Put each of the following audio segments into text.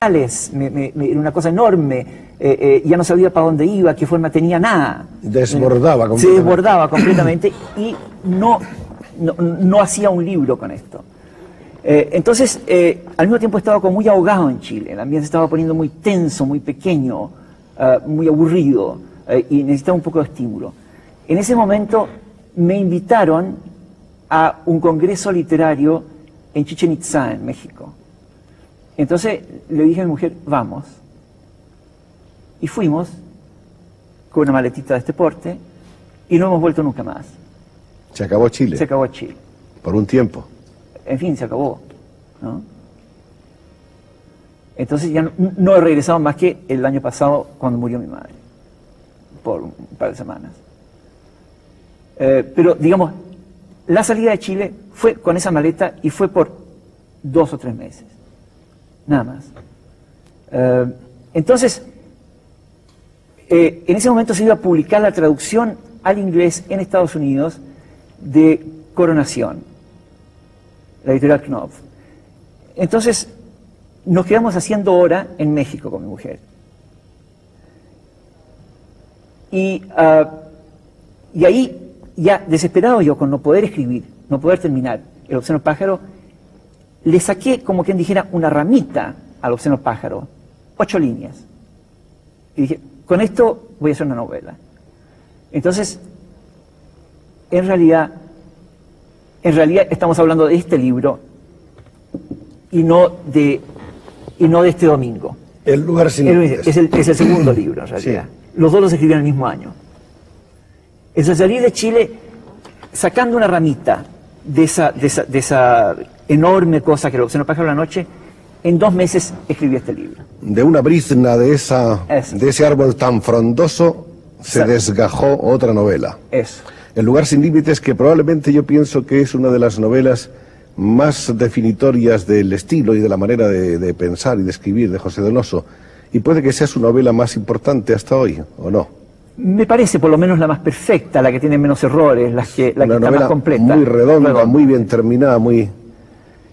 era una cosa enorme, ya no sabía para dónde iba, qué forma tenía, nada. Desbordaba completamente. Se desbordaba completamente y no hacía un libro con esto. Entonces, al mismo tiempo estaba como muy ahogado en Chile, el ambiente estaba poniendo muy tenso, muy pequeño, muy aburrido, y necesitaba un poco de estímulo. En ese momento me invitaron a un congreso literario en Chichén Itzá, en México. Entonces le dije a mi mujer, vamos. Y fuimos con una maletita de este porte y no hemos vuelto nunca más. Se acabó Chile. Se acabó Chile. Por un tiempo. En fin, se acabó, ¿no? Entonces ya no he regresado más que el año pasado cuando murió mi madre, por un par de semanas. Pero digamos, la salida de Chile fue con esa maleta y fue por 2 o 3 meses. Nada más. Entonces, en ese momento se iba a publicar la traducción al inglés en Estados Unidos de Coronación, la editorial Knopf. Entonces, nos quedamos haciendo hora en México con mi mujer. Y ahí, ya desesperado yo con no poder escribir, no poder terminar El obsceno pájaro, le saqué, como quien dijera, una ramita al obsceno pájaro, 8 líneas. Y dije, con esto voy a hacer una novela. Entonces, en realidad estamos hablando de este libro y no de este domingo. El lugar sin límites. Es el segundo libro, en realidad. Sí. Los dos los escribí en el mismo año. Entonces, salir de Chile sacando una ramita de esa enorme cosa que era El obsceno pájaro de la noche, en 2 meses escribí este libro. De una brizna de ese árbol tan frondoso se desgajó otra novela. Eso. El lugar sin límites, que probablemente yo pienso que es una de las novelas más definitorias del estilo y de la manera de pensar y de escribir de José Donoso. Y puede que sea su novela más importante hasta hoy, ¿o no? Me parece por lo menos la más perfecta, la que tiene menos errores, la que está más completa. Muy redonda, muy bien terminada, muy...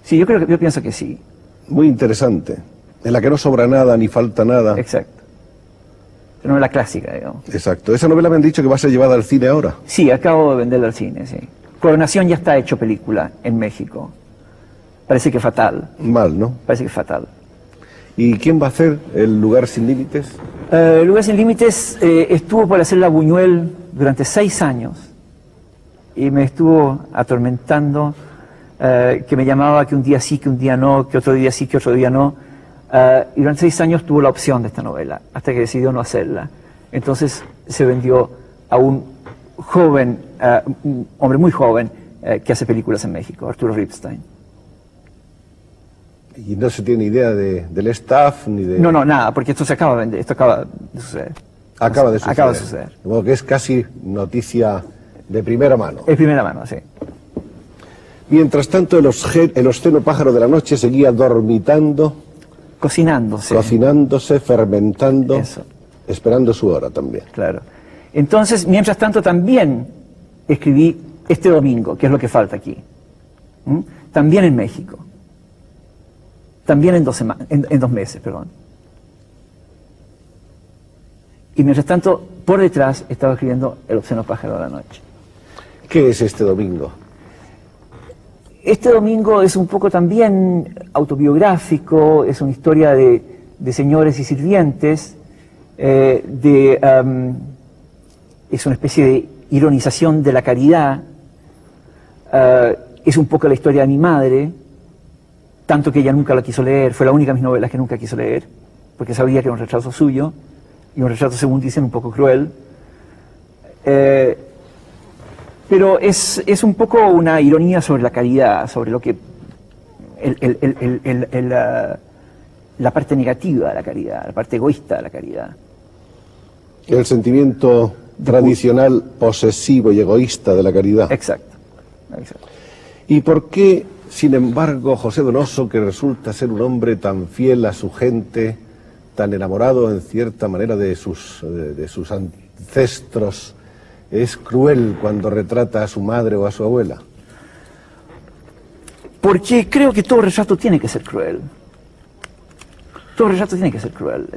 Sí, yo pienso que sí. Muy interesante, en la que no sobra nada ni falta nada. Exacto. Una novela clásica, digamos. Exacto. Esa novela me han dicho que va a ser llevada al cine ahora. Sí, acabo de venderla al cine, sí. Coronación ya está hecho película en México. Parece que fatal. Mal, ¿no? Parece que fatal. ¿Y quién va a hacer El lugar sin límites? El lugar sin límites estuvo por hacer la Buñuel durante 6 años y me estuvo atormentando, que me llamaba que un día sí, que un día no, que otro día sí, que otro día no. Y durante 6 años tuvo la opción de esta novela, hasta que decidió no hacerla. Entonces se vendió a un joven, un hombre muy joven, que hace películas en México, Arturo Ripstein. ¿Y no se tiene idea del staff ni de...? No, nada, porque esto se acaba de vender, esto acaba de suceder. Acaba de suceder. Acaba de suceder. De modo que es casi noticia de primera mano. De primera mano, sí. Mientras tanto, el obsceno pájaro de la noche seguía dormitando... Cocinándose, fermentando, eso. Esperando su hora también. Claro. Entonces, mientras tanto, también escribí Este domingo, que es lo que falta aquí. También en México. También en 2 meses, perdón. Y mientras tanto, por detrás, estaba escribiendo El obsceno pájaro de la noche. ¿Qué es Este domingo? Este domingo es un poco también autobiográfico, es una historia de señores y sirvientes, es una especie de ironización de la caridad, es un poco la historia de mi madre, tanto que ella nunca la quiso leer, fue la única de mis novelas que nunca quiso leer, porque sabía que era un retrato suyo, y un retrato, según dicen, un poco cruel. Pero es un poco una ironía sobre la caridad, sobre lo que la parte negativa de la caridad, la parte egoísta de la caridad. El sentimiento tradicional, posesivo y egoísta de la caridad. Exacto. ¿Y por qué, sin embargo, José Donoso, que resulta ser un hombre tan fiel a su gente, tan enamorado en cierta manera de sus ancestros, es cruel cuando retrata a su madre o a su abuela? Porque creo que todo retrato tiene que ser cruel. Todo retrato tiene que ser cruel.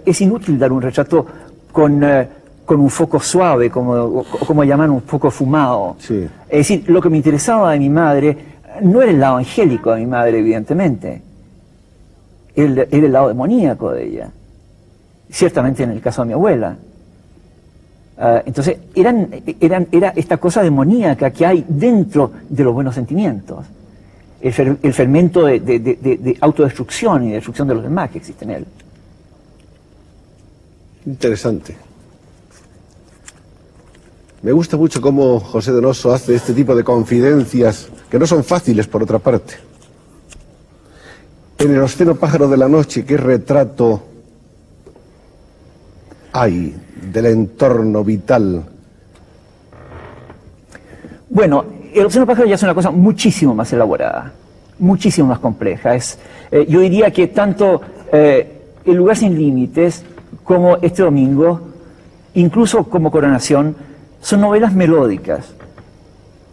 Es inútil dar un retrato con un foco suave, como llaman un foco fumado. Sí. Es decir, lo que me interesaba de mi madre no era el lado angélico de mi madre, evidentemente. Era el lado demoníaco de ella. Ciertamente en el caso de mi abuela. Entonces, era esta cosa demoníaca que hay dentro de los buenos sentimientos. El fermento de autodestrucción y de destrucción de los demás que existe en él. Interesante. Me gusta mucho cómo José Donoso hace este tipo de confidencias, que no son fáciles por otra parte. En el obsceno pájaro de la noche, ¿qué retrato hay del entorno vital? Bueno, el obsceno pájaro ya es una cosa muchísimo más elaborada, muchísimo más compleja. Yo diría que tanto El lugar sin límites como Este domingo, incluso como Coronación, son novelas melódicas.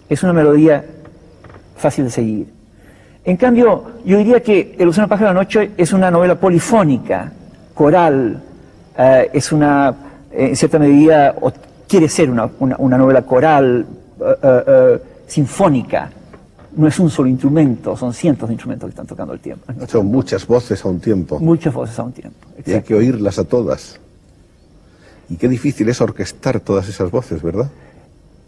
Es una melodía fácil de seguir. En cambio, yo diría que El océano pájaro de la noche es una novela polifónica, coral, es una, en cierta medida, o quiere ser una novela coral, sinfónica. No es un solo instrumento, son cientos de instrumentos que están tocando al tiempo. Son muchas voces a un tiempo. Muchas voces a un tiempo. Y hay que oírlas a todas. Y qué difícil es orquestar todas esas voces, ¿verdad?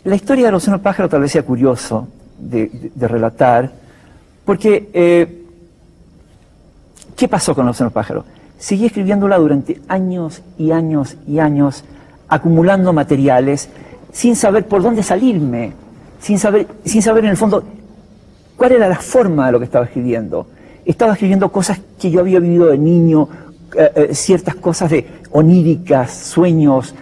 La historia del océano pájaro tal vez sea curioso de relatar, porque ¿qué pasó con el océano pájaro? Seguí escribiéndola durante años y años y años, acumulando materiales, sin saber por dónde salirme, sin saber en el fondo cuál era la forma de lo que estaba escribiendo. Estaba escribiendo cosas que yo había vivido de niño, ciertas cosas oníricas, sueños,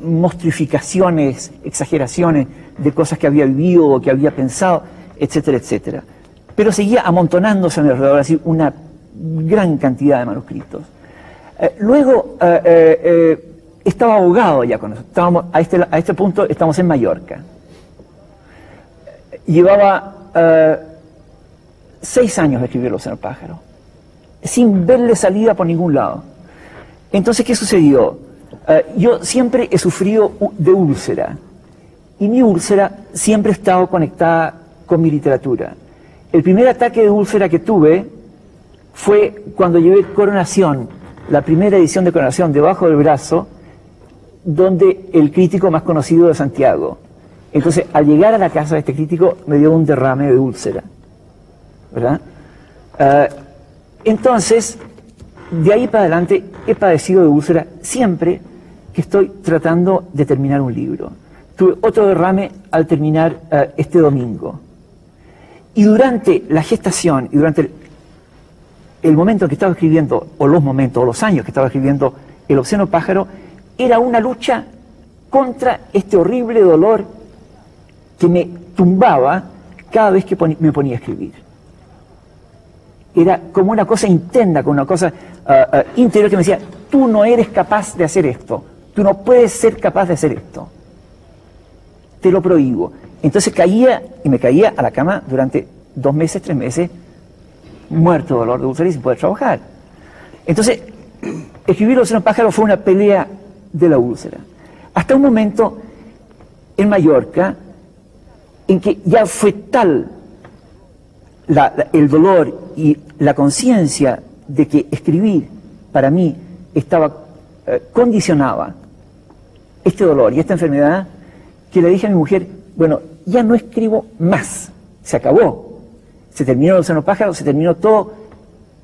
monstrificaciones, exageraciones de cosas que había vivido o que había pensado, etcétera, etcétera. Pero seguía amontonándose a mi alrededor, así una gran cantidad de manuscritos. Luego estaba ahogado ya con eso. A este punto estamos en Mallorca. Llevaba 6 años de escribir El océano pájaro, sin verle salida por ningún lado. Entonces, ¿qué sucedió? Yo siempre he sufrido de úlcera, y mi úlcera siempre ha estado conectada con mi literatura. El primer ataque de úlcera que tuve fue cuando llevé Coronación, la primera edición de Coronación, debajo del brazo, donde el crítico más conocido de Santiago. Entonces, al llegar a la casa de este crítico, me dio un derrame de úlcera, ¿verdad? Entonces, de ahí para adelante, he padecido de úlcera siempre que estoy tratando de terminar un libro. Tuve otro derrame al terminar Este domingo. Y durante la gestación y durante el momento en que estaba escribiendo, o los momentos, o los años que estaba escribiendo El océano pájaro, era una lucha contra este horrible dolor que me tumbaba cada vez que me ponía a escribir. Era como una cosa interna, como una cosa interior que me decía, tú no eres capaz de hacer esto, tú no puedes ser capaz de hacer esto, te lo prohíbo. Entonces caía, y me caía a la cama durante 2 meses, 3 meses, muerto de dolor de úlcera y sin poder trabajar. Entonces, escribir El océano pájaro fue una pelea de la úlcera. Hasta un momento, en Mallorca, en que ya fue tal el dolor y la conciencia de que escribir para mí condicionaba este dolor y esta enfermedad, que le dije a mi mujer, bueno, ya no escribo más, se acabó, se terminó El océano pájaro, se terminó todo,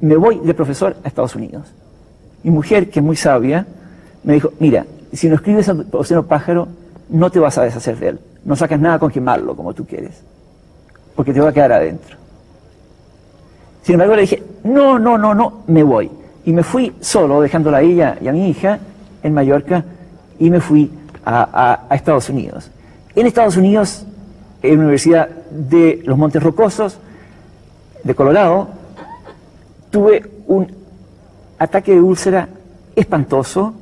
me voy de profesor a Estados Unidos. Mi mujer, que es muy sabia, me dijo, mira, si no escribes El océano pájaro, no te vas a deshacer de él, no sacas nada con quemarlo como tú quieres, porque te va a quedar adentro. Sin embargo, le dije, no, me voy. Y me fui solo, dejándola a ella y a mi hija en Mallorca, y me fui a Estados Unidos. En Estados Unidos, en la Universidad de los Montes Rocosos, de Colorado, tuve un ataque de úlcera espantoso.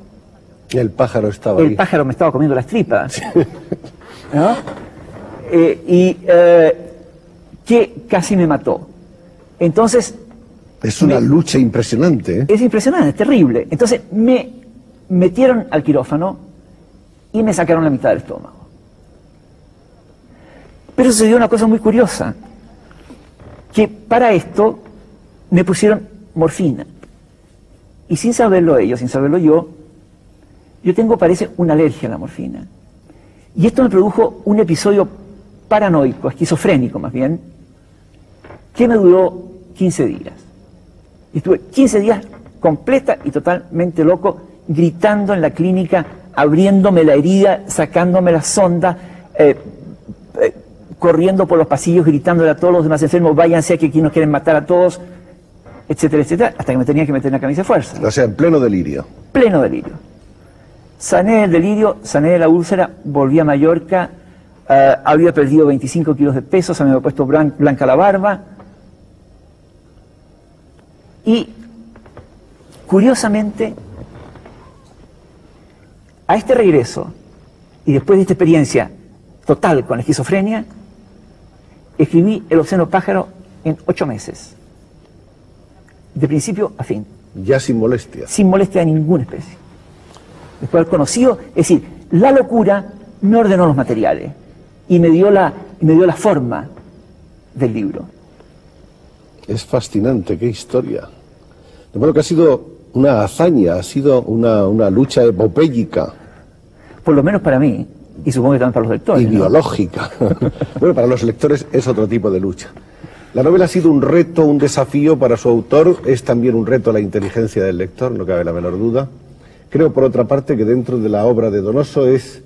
Y el pájaro estaba ahí. El pájaro me estaba comiendo las tripas. ¿No? Que casi me mató. Entonces, Es una lucha impresionante, ¿eh? Es impresionante, es terrible. Entonces me metieron al quirófano y me sacaron la mitad del estómago. Pero sucedió una cosa muy curiosa, que para esto me pusieron morfina. Y sin saberlo ellos, sin saberlo yo tengo, parece, una alergia a la morfina. Y esto me produjo un episodio paranoico, esquizofrénico más bien, que me duró 15 días. Y estuve 15 días completa y totalmente loco, gritando en la clínica, abriéndome la herida, sacándome la sonda, corriendo por los pasillos, gritándole a todos los demás enfermos, váyanse aquí, aquí nos quieren matar a todos, etcétera, etcétera, hasta que me tenía que meter en la camisa de fuerza. O sea, en pleno delirio. Pleno delirio. Sané el delirio, sané de la úlcera, volví a Mallorca, había perdido 25 kilos de peso, se me había puesto blanca la barba. Y, curiosamente, a este regreso, y después de esta experiencia total con la esquizofrenia, escribí El obsceno pájaro en 8 meses. De principio a fin. Ya sin molestia. Sin molestia de ninguna especie. Después de haber conocido, es decir, la locura me ordenó los materiales y me dio la forma del libro. Es fascinante, qué historia. De modo que ha sido una hazaña, ha sido una lucha epopéyica. Por lo menos para mí, y supongo que también para los lectores. Y biológica. Bueno, para los lectores es otro tipo de lucha. La novela ha sido un reto, un desafío para su autor, es también un reto a la inteligencia del lector, no cabe la menor duda. Creo, por otra parte, que dentro de la obra de Donoso es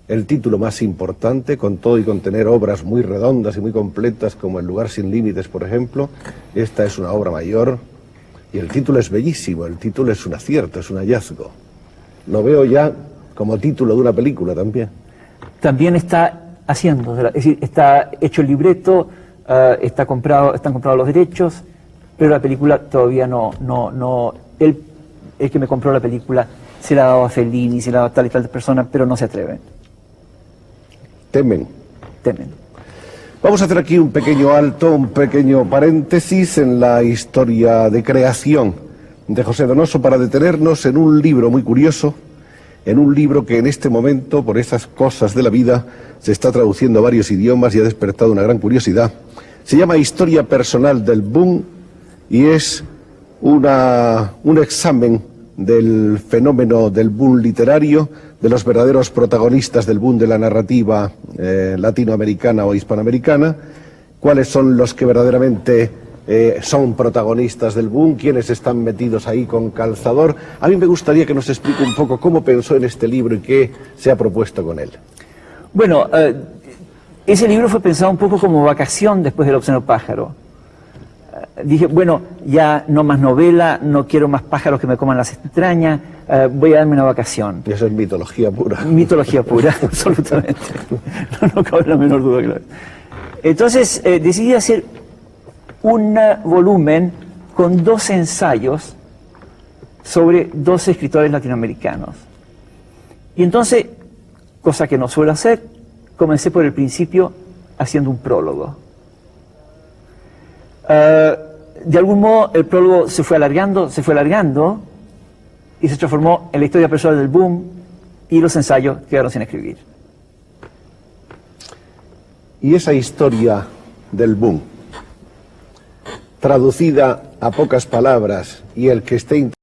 el título más importante, con todo y con tener obras muy redondas y muy completas, como El lugar sin límites, por ejemplo. Esta es una obra mayor, y el título es bellísimo, el título es un acierto, es un hallazgo. Lo veo ya como título de una película también. También está haciendo, es decir, está hecho el libreto, están comprados los derechos, pero la película todavía no. El que me compró la película se la ha dado a Fellini, se la ha dado a tal y tal persona, pero no se atreven. Temen. Vamos a hacer aquí un pequeño alto, un pequeño paréntesis en la historia de creación de José Donoso para detenernos en un libro muy curioso, en un libro que en este momento, por esas cosas de la vida, se está traduciendo a varios idiomas y ha despertado una gran curiosidad. Se llama Historia personal del boom y es un examen del fenómeno del boom literario, de los verdaderos protagonistas del boom de la narrativa latinoamericana o hispanoamericana, cuáles son los que verdaderamente son protagonistas del boom, quiénes están metidos ahí con calzador. A mí me gustaría que nos explique un poco cómo pensó en este libro y qué se ha propuesto con él. Bueno, ese libro fue pensado un poco como vacación después del obsceno pájaro. Dije, bueno, ya no más novela, no quiero más pájaros que me coman las entrañas, voy a darme una vacación. Y eso es mitología pura. Mitología pura, absolutamente. No cabe la menor duda, claro. Entonces decidí hacer un volumen con 12 ensayos sobre 12 escritores latinoamericanos. Y entonces, cosa que no suelo hacer, comencé por el principio haciendo un prólogo. De algún modo el prólogo se fue alargando y se transformó en la historia personal del boom y los ensayos quedaron sin escribir. Y esa historia del boom, traducida a pocas palabras y el que esté